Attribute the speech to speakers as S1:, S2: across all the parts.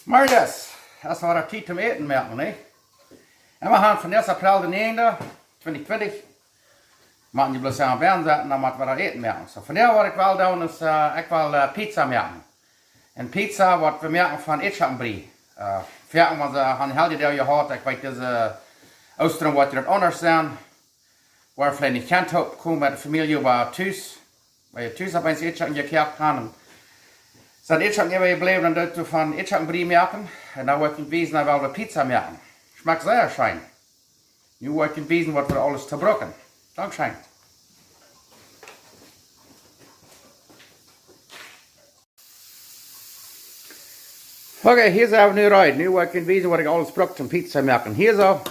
S1: Morgens, das war der Zeit zum Eten merken, ne? En we gaan van 1 april de 9e, 2020, maken je bloß aan bern zetten, dan moeten we dat eten merken. So, vandaar wat ik wel doen is, ik wil pizza merken. En pizza wat we merken van Ätschoken bree. Verken we ze aan heel die deel gehad, ik weet deze Oosteren wat er anders zijn. Waar vielleicht niet kent hebt, komen met de familie waar thuis. Waar je thuis op eens Ätschoken gekert kan. Zijn Ätschoken even gebleven en dat we van Ätschoken bree merken. En dan wordt het wezen dat we pizza merken. Schmeckt sehr schön. Nu wordt het wezen wat we alles te brokken. Dankeschön. Oké, hier zijn we nu rijden. Nu wordt het wezen wat ik alles brok om pizza merken. Hier zo.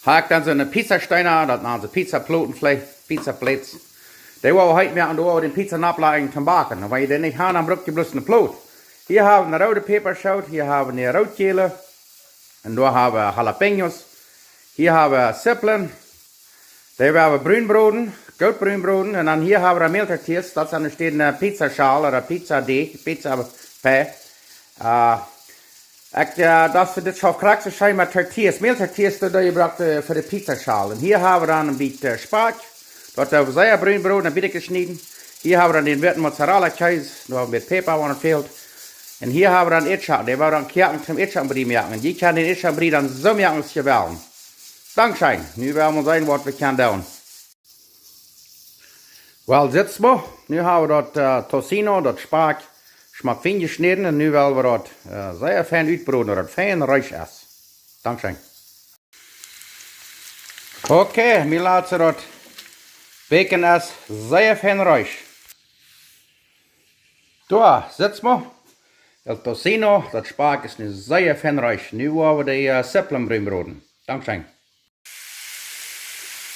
S1: Haak dan zo'n pizzasteiner, dat noemen ze pizzaplaten, pizzaplates. Die wil we heute merken, door we de pizza naplagen te bakken. En wanneer je dat niet hebt, dan brok je bloß een plaat. Hier hebben we een rode peperschout, hier hebben we een roodkele. En daar hebben we jalapenos. Hier hebben we schaublin. Daar hebben we bruinbroden, goudbruinbroden. En dan hier hebben we meeltortillas. Dat zijn steeds een pizzaschaal of een pizzadeeg, pizzapij. Dat is dit zo krakse zijn met tortillas. Meeltortillas dat je gebruikt voor de pizzaschaal. En hier hebben we dan een beetje spaak. Dat hebben we zeer bruinbroden, een beetje gesneden. Hier hebben we dan den witte mozzarella cheese. Daar hebben we met peper wat er fehlt. En hier hebben we dan Ätschoken, die we dan kerken zum Ätschoken bree merken. En die kan den Ätschoken bree dan zo merken als je wil. Dankeschön. Nu willen we zien wat we kunnen doen. Wel, zitten we. Nu hebben we dat tocino, dat spaak, schmack fijn gesneden. En nu willen we dat zeer fijn uitbroden, dat fijn ruis is. Dankeschön. Oké, nu laten we dat bacon is zeer fijn ruis. Daar zitten we. Dat tocino, dat spaak is nu zeer fijn ruis. Nu hebben we de schaublin bruinbroden. Dankeschön.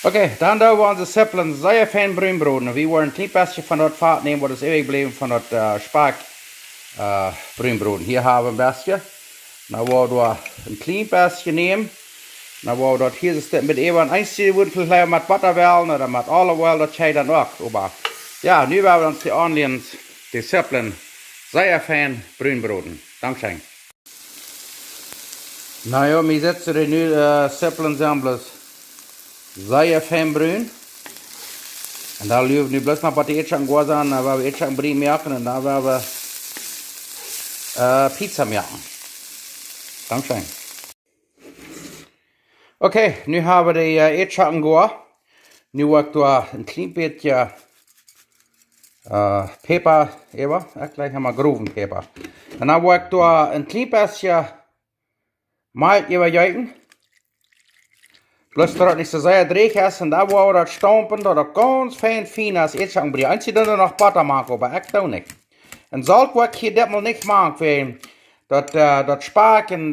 S1: Oké, dan doen we onze schaublin zeer fijn bruinbroden. We worden een klein beetje van dat vat nemen, wat is overgebleven van dat spaak bruinbroden. Hier hebben we een beetje. Dan worden we een klein beetje nemen. Dan worden we dat hier zitten met even een eindje wordt met butter wel, en dan met olive oil, dat jij dan ook. Maar ja, nu hebben we ons de onions, de schaublin, zeer fijn bruinbroden. Dankeschön. Nou ja, we zetten er nu schaublin samen zeer fijn bruin. En dan luwen we nu bloß nog wat de Ätschoken gaan zijn, dan gaan we Ätschoken bree merken en dan gaan we pizza merken. Dankeschön. Oké, nu hebben we de Ätschoken gaan. Nu wordt er een klein beetje peper even. Ik gleich hebben we groven peper. En dan wordt er een klein beetje maal overjuichen. Bloß dat het niet zo zeer dreig is. En dan worden we dat stampen, dat het ganz fijn is Ätschoken bree. Als je dan nog butter maken, maar ik doe niet. En zout wordt je dit mal niet maken, dat spaak en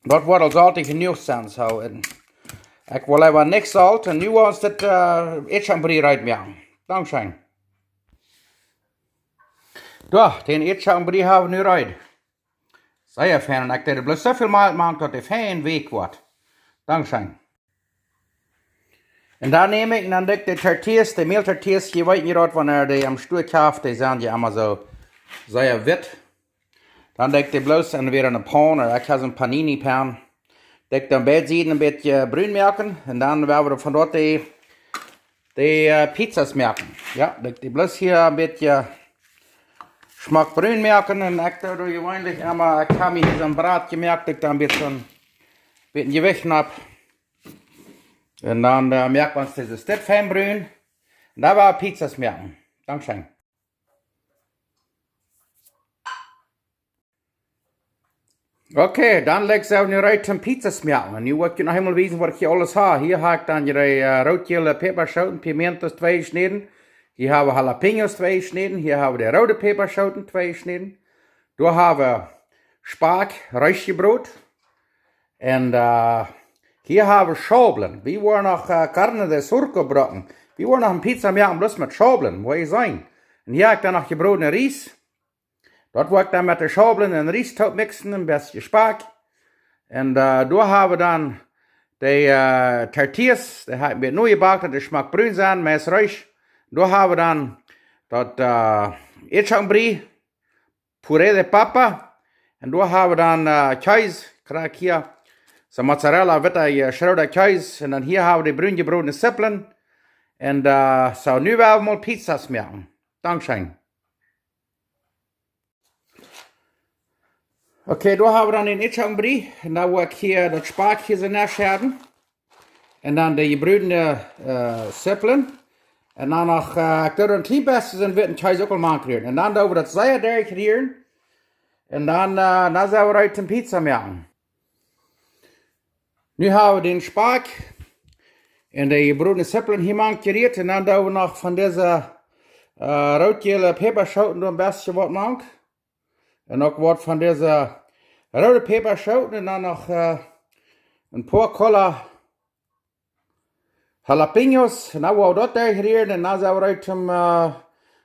S1: dat wordt al zout genoeg zijn. So. En ik wil even niks zout en nu was dit Ätschoken bree uitmaken. Dankeschön. Daar, den Ätschoken bree hebben we nu uit. Zeer fijn, en ik deed bloß zoveel maal maken dat het fijn week wordt. Dankeschön. En dan neem ik dan de tortillas, de meeltortillas, je weet niet dat wanneer die am stoel kaft, die zijn je allemaal zo zeer wit. Dan dek ik bloß en weer in een pan, of ik heb een panini pan. Dek dan bijzien een beetje bruin merken, en dan willen we van dort de pizzas merken. Ja, dek die bloß hier een beetje smaak bruin merken, en ik doe gewoonlijk immer, ik heb hier zo'n braad gemerkt, ik dan een beetje gewicht heb. En dan merkt man, das ist das feinbrün. Und da war Pizzas merken. Dankeschön. Okay, dann legst du nu rein zum Pizzas merken. En nu wil ik je nog helemaal wijzen wat ik hier alles heb. Hier heb ik dan je roodgele peperschoten, pimientos 2 gesneden. Hier hebben we jalapenos 2 gesneden. Hier hebben we de rode peperschoten 2 gesneden. Daar hebben we spaak, ruisgebrood. En hier haben wir schaublin. Wir wollen noch Carne de Surco brocken. Wir wollen noch eine Pizza machen, bloß mit schaublin, wo ich sein. Und hier habe ich dann noch gebratenen Ries. Dort wollte ich dann mit der schaublin und Riestop mixen, ein bisschen Speck. Und da haben wir dann die Tortillas, die haben wir neu gebacken, die schmeckt brün sein, mehr reich. Da haben wir dann das Ätschoken bree, puree de papa. En daar hebben we dan kaas. Krijg hier zo'n mozzarella, witte schroede kaas. En dan hier hebben we de bruin gebroden sippelen. En zo nu willen we mal pizza's maken. Dankzij. Oké, daar hebben we dan een Ätschoken bree. En dan wil ik hier dat spaak hier zo neerscheren. En dan de gebroedene sippelen. En dan nog, ik doe er een klein beetje in witte kaas ook al maken. En dan doen we dat zeer derg hier. En dan zijn we uit een pizza maken. Nu hebben we den spaak. En de gebroedene sippelen hier mankeerd. En dan doen we nog van deze roodgele peperschoten een beetje wat maken. En ook wat van deze rode peperschoten. En dan nog een paar kolle jalapenos. En dan hebben we dat dergerierd. En dan zijn we uit een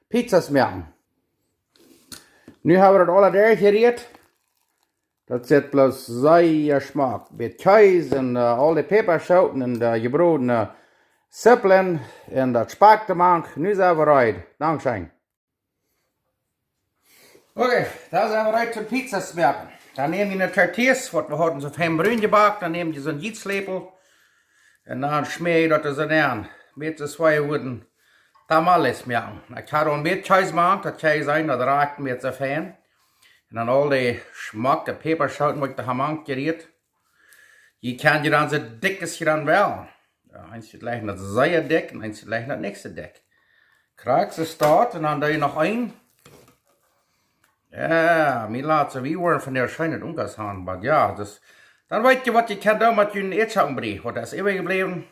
S1: pizza's maken. Nu hebben we dat alle dergerierd. Dat zit plus zeer smaak. Met kaas en al die peperschoten en de gebroedene sippelen. En dat spaak te maken. Nu zijn we eruit. Dankzij. Oké, dan zijn we uit de pizza's maken. Dan neem je een tortillas, wat we hadden zo fijn bruin gebakt. Dan neem je zo'n gietslepel. En dan smeer je dat er zo aan. Met de twee worden tamales maken. Ik ga er een beetje kaas maken. Dat kan zijn, dat raakt met zo fijn. En dan al die smaak, de peperschoten, wat je gemaakt hebt. Je kan je dan zo dik als je dan wil. Ja, eins ligt dat zeer dik en eins ligt dat niet zo dik. Krijg ze staat en dan doe je nog één. Ja, mir laat ze wie worden van der schijnen omgaan, maar ja, dus dan weet je wat je kan doen met je Ätschoken bree, wat is eeuwig gebleven.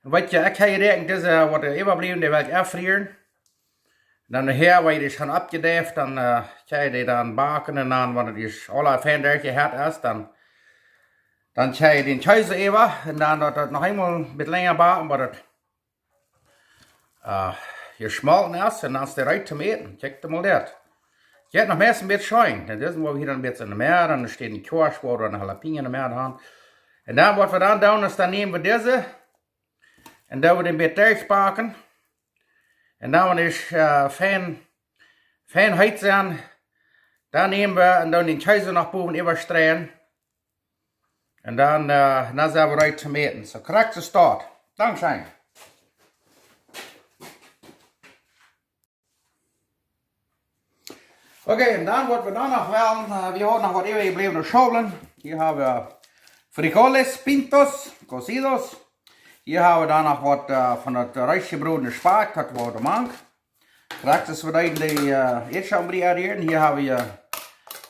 S1: Weet je, ik ga je denken, deze wat er eeuwig gebleven, die wil ik afvrieren. Dan hier, waar je die schon abgedeft, dan kan je die dan baken en dan, wanneer die alle fijn dertje hard is, dan kan je den kaas even en dan dat het nog eenmaal met länger baken, maar dat geschmolten is en dan is het eruit te eten. Kijk er mal dat. Je hebt nog meest een beetje schoen. En dit moeten we hier dan een beetje in de meer. En er staat een kors waar we een jalapeno in de meer gaan. En dan wat we dan doen is dan nemen we deze. En dan we een beetje terugpakken. En dan we dus fijn heet zijn. Dan nemen we en dan den kaas nog boven overstreken. En dan zijn we eruit te eten. Zo krijgt ze start. Dankzij. Oké, en dan wat we dan nog wel, we hadden nog wat eeuwig gebleven schaublin. Hier hebben we frijoles, pintos, cocidos. Hier hebben we dan nog wat van het rijstgebroedene spaak, dat we hadden gemaakt. Straks we dan de Ätschoken bree hier. Hier hebben we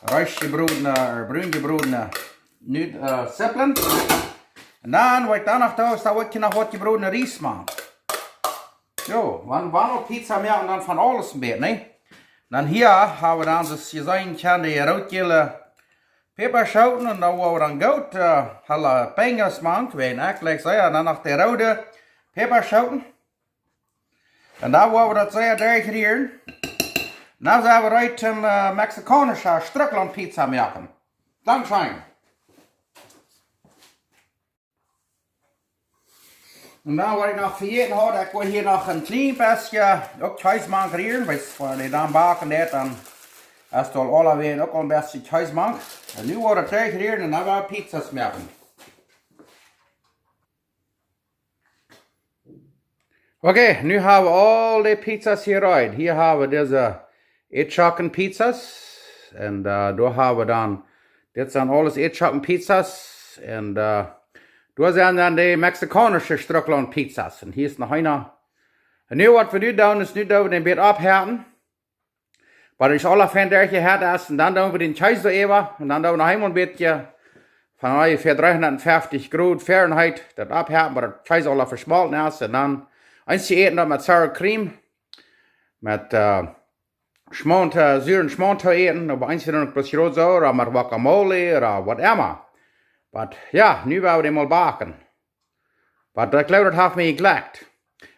S1: rijstgebroedene, bruingebroedene sippelen. En dan wat ik dan nog doe, is dat ik nog wat gebroedene rijst maken. Zo, wanneer ook pizza maken dan van alles een beetje, nee? Dan hier hebben we dan, zoals je zien kan, de roodgele peperschoten. En dan hebben we dan goud jalapenos maken. Weet je, eigenlijk zo. En dan nog de rode peperschoten. En dan hebben we dat zeer dergerierd. Dan zijn we uit een Mexicanische strukland pizza maken. Dankzij. En dan wat ik nog vergeten had, ik wil hier nog een klein beetje ook kaas maken hier. Als je dan baken dat, dan is het al alweer ook een beetje kaas maken. En nu wordt het terug hier en dan gaan we pizza's maken. Oké, nu hebben we al die pizza's hieruit. Hier hebben we deze Ätschoken pizza's. En daar hebben we dan, dit zijn alles Ätschoken pizza's. En daar zijn dan de Mexicanische strukland pizza's. En hier is nog een. En nu wat we nu doen, is nu doen we den beetje opherten. Maar is alle fijn dertje hard is. En dan doen we den kaas even. En dan doen we nog eenmaal een beetje van ongeveer 350 graden Fahrenheit dat opherten. Maar dat kaas alle versmolten is. En dan eens eten dat met sour cream. Met zuren schmonte eten. Of eens dan plus roodzout. Of met guacamole. Of whatever. Maar ja, nu willen we die mal baken. Maar ik geloof dat heeft me gelukt.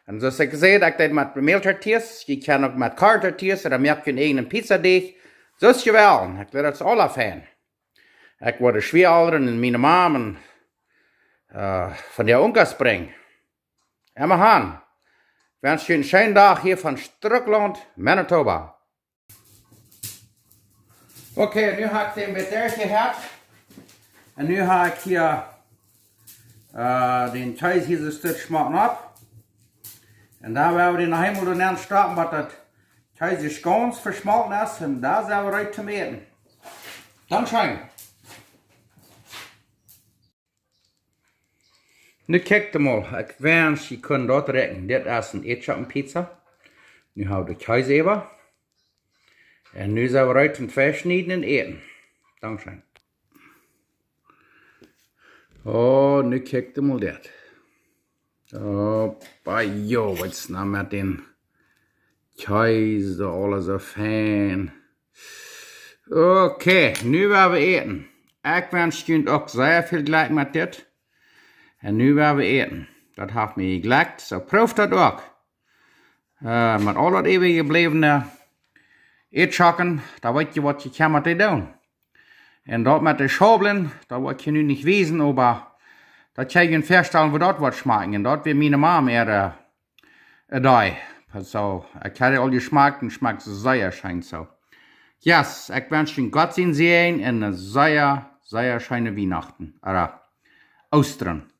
S1: En zoals ik zei, dat ik dat met meeltortillas, je kan ook met kartortillas, dan maak je een eigen pizzadeeg. Zo is je wel. Ik geloof dat is alle fijn. Ik word de schweerouderen en mijn mama van die onkels brengen. En we gaan. Ik wens je een schöne dag hier van Strukland, Manitoba. Okay, nu heb ik den met daar gehad. En nu heb ik hier den Käse hier so stuk schmacken ab. En daar werden we den nog helemaal doorheen starten, wat dat Käse schoens verschmalten is. En daar zijn we ready zum eten. Dankeschön. Nu kijk mal, ik wens je kunt dat rekenen. Dit is een Ätschoken pizza. Nu hou de Käse over. En nu zijn we ready zum verschneiden en eten. Dankeschön. Oh, nu kijk mal dit. Oh, bij jou, wat is nou met den Käse, alles zo fijn. Oké, nu gaan we eten. Ik wens je ook zeer veel geluk met dit. En nu gaan we eten. Dat heeft me gelekt, zo proef dat ook. Met al dat eeuwig geblevene Ätschoken, da weet je wat je kan met doen. En dat met de schaublin, dat wat je nu niet weten, maar dat je je voorstellen hoe dat wordt smaken. En dat wil mijn mama meer doen. So, ik heb al geschmackt en schmeckt sehr schön so. Yes, ik wens je Gott zegen en een sehr schöne Weihnachten. Ostern.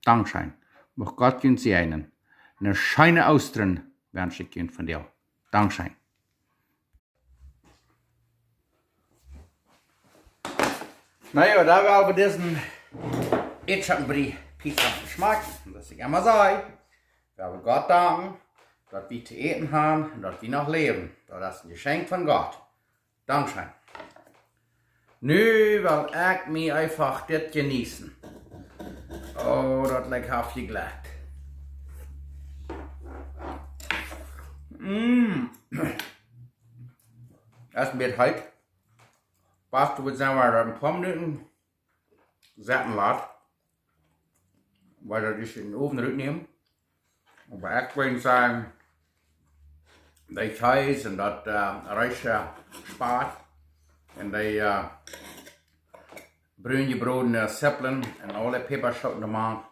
S1: Dankeschön. Mag Gott je segnen. Eine schöne Ostern wünsche ich Ihnen von dir. Dankeschön. Naja, da werden wir diesen Ätschoken Pizza schmecken. Das ich immer sage. Wir haben Gott danken, dass wir zu eten haben und dass wir noch leben. Das ist ein Geschenk von Gott. Dankeschön. Nu will ich mir einfach das genießen. Oh, dat lijkt half je glad. Dat is een beetje heet. Pas we zijn maar een paar minuten zetten laat. Waar dat dus in de oven uitnemen. Maar ik wil zeggen, dat Käse en dat rijstje spaart. En die bruine broden seppelen en alle peperschoten ermaan.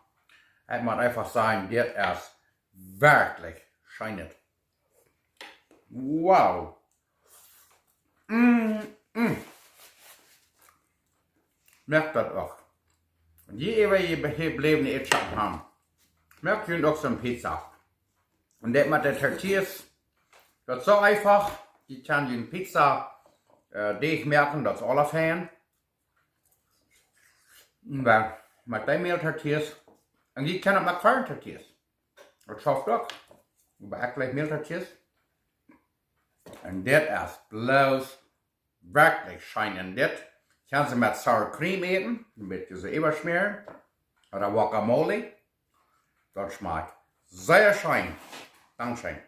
S1: Ik moet einfach sagen, dit is werkelijk schijnend. Wow. Merkt dat ook. En die eeuwige geblevene Ätschoken haben. Merkt je ook zo'n pizza. En dit met de tortillas, dat is zo einfach. Je kan je een pizza deeg merken, dat is alle fijn. Maar met die meeltortillas, en je kan het met kleine tortillas. Dat schafft ook. Maar ik gleich meeltortillas. En dit is bloos werkelijk schijn. En dit kan ze met sour cream eten, een beetje zo oversmeren. Of guacamole. Dat smaakt zeer schijn. Dankeschön.